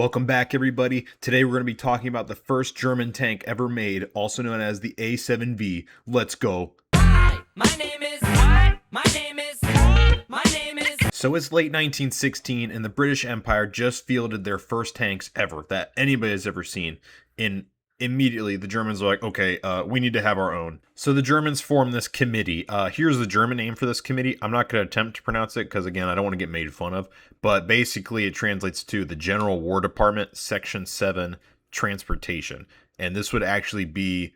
Welcome back, everybody. Today we're going to be talking about the first German tank ever made, also known as the A7V. Let's go. Hi, my name is. So it's late 1916, and the British Empire just fielded their first tanks ever that anybody has ever seen. And immediately the Germans are like, okay, we need to have our own. So the Germans formed this committee. Here's the German name for this committee. I'm not going to attempt to pronounce it because, again, I don't want to get made fun of. But basically it translates to the General War Department, Section 7, Transportation. And this would actually be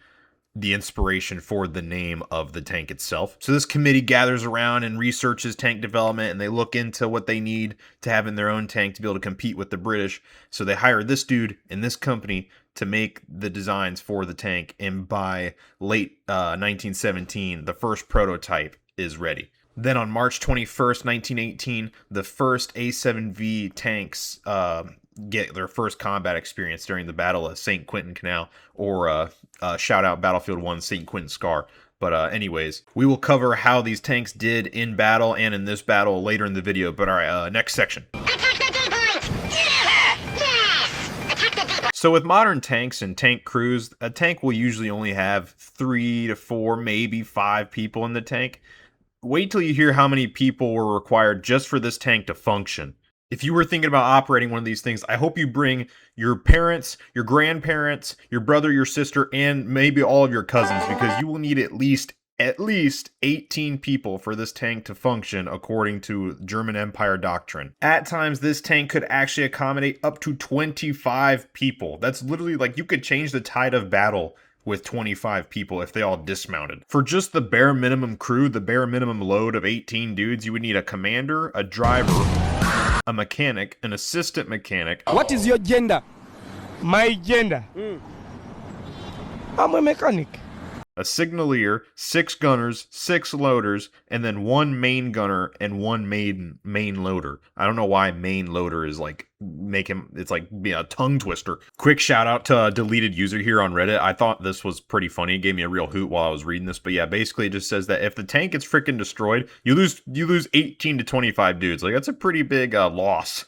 the inspiration for the name of the tank itself. So this committee gathers around and researches tank development, and they look into what they need to have in their own tank to be able to compete with the British. So they hire this dude in this company to make the designs for the tank, and by late 1917, the first prototype is ready. Then on March 21st, 1918, the first A7V tanks get their first combat experience during the Battle of St. Quentin Canal, or shout out Battlefield 1 St. Quentin Scar. But anyways, we will cover how these tanks did in battle and in this battle later in the video. But alright, next section. So with modern tanks and tank crews, a tank will usually only have 3 to 4, maybe 5 people in the tank. Wait till you hear how many people were required just for this tank to function. If you were thinking about operating one of these things, I hope you bring your parents, your grandparents, your brother, your sister, and maybe all of your cousins, because you will need at least 18 people for this tank to function according to German Empire doctrine. At times, this tank could actually accommodate up to 25 people. That's literally like you could change the tide of battle with 25 people if they all dismounted. For just the bare minimum crew, the bare minimum load of 18 dudes, you would need a commander, a driver, a mechanic, an assistant mechanic. What is your gender? My gender. I'm a mechanic. A signalier, 6 gunners, 6 loaders, and then 1 main gunner and 1 main loader. I don't know why main loader is like it's like a tongue twister. Quick shout out to a deleted user here on Reddit. I thought this was pretty funny. It gave me a real hoot while I was reading this. But yeah, basically it just says that if the tank gets freaking destroyed, you lose 18 to 25 dudes. Like, that's a pretty big loss.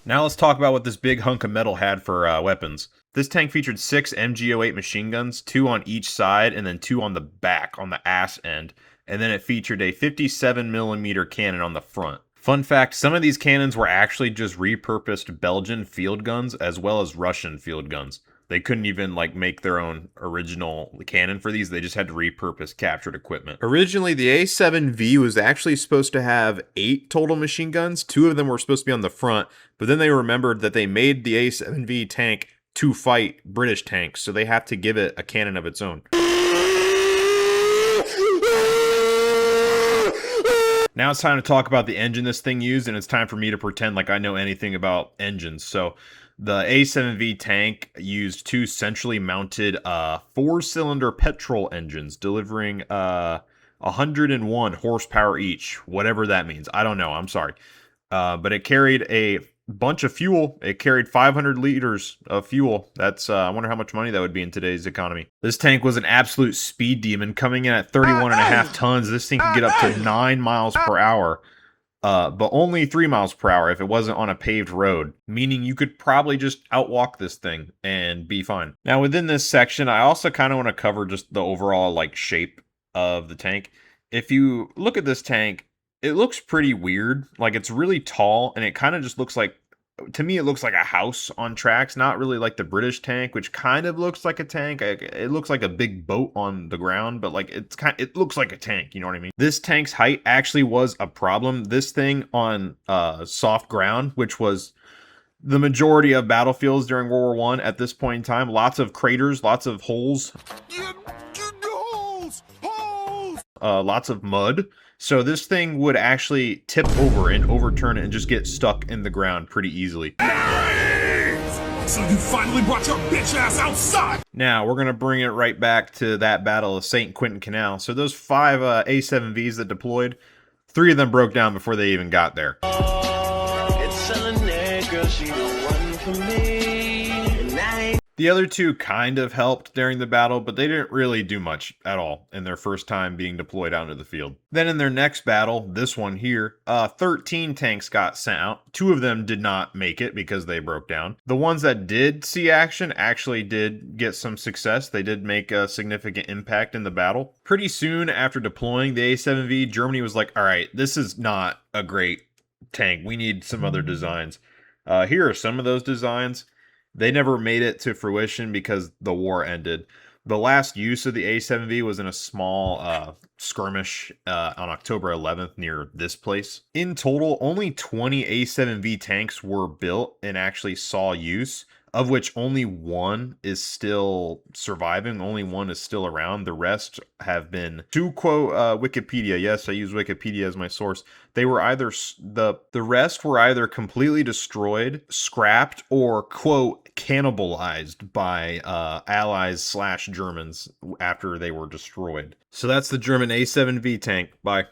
Now let's talk about what this big hunk of metal had for weapons. This tank featured 6 MG08 machine guns, 2 on each side, and then 2 on the back, on the ass end. And then it featured a 57mm cannon on the front. Fun fact, some of these cannons were actually just repurposed Belgian field guns as well as Russian field guns. They couldn't even make their own original cannon for these. They just had to repurpose captured equipment. Originally, the A7V was actually supposed to have 8 total machine guns. 2 of them were supposed to be on the front, but then they remembered that they made the A7V tank to fight British tanks, so they have to give it a cannon of its own. Now it's time to talk about the engine this thing used, and it's time for me to pretend like I know anything about engines. So the A7V tank used 2 centrally mounted 4-cylinder petrol engines, delivering 101 horsepower each, whatever that means. I don't know, I'm sorry. But it carried a bunch of fuel. It carried 500 liters of fuel. That's I wonder how much money that would be in today's economy. This tank was an absolute speed demon, coming in at 31.5 tons. This thing could get up to 9 miles per hour, but only 3 miles per hour if it wasn't on a paved road, meaning you could probably just outwalk this thing and be fine. Now within this section, I also kind of want to cover just the overall shape of the tank. If you look at this tank, it looks pretty weird. Like, it's really tall, and it kind of just looks like, to me, it looks like a house on tracks, not really like the British tank, which kind of looks like a tank. It looks like a big boat on the ground, but it looks like a tank, you know what I mean? This tank's height actually was a problem. This thing on soft ground, which was the majority of battlefields during World War I at this point in time, lots of craters, lots of holes. Lots of mud. So this thing would actually tip over and overturn it and just get stuck in the ground pretty easily. So you finally brought your bitch ass outside! Now, we're going to bring it right back to that Battle of St. Quentin Canal. So those 5 A7Vs that deployed, 3 of them broke down before they even got there. The other two kind of helped during the battle, but they didn't really do much at all in their first time being deployed out into the field. Then in their next battle, this one here, 13 tanks got sent out. 2 of them did not make it because they broke down. The ones that did see action actually did get some success. They did make a significant impact in the battle. Pretty soon after deploying the A7V, Germany was like, all right, this is not a great tank. We need some other designs. Here are some of those designs. They never made it to fruition because the war ended. The last use of the A7V was in a small skirmish on October 11th near this place. In total, only 20 A7V tanks were built and actually saw use, of which only one is still surviving. Only one is still around. The rest have been, to quote Wikipedia, yes, I use Wikipedia as my source, they were either, the rest were either completely destroyed, scrapped, or, quote, cannibalized by Allies / Germans after they were destroyed. So that's the German A7V tank. Bye.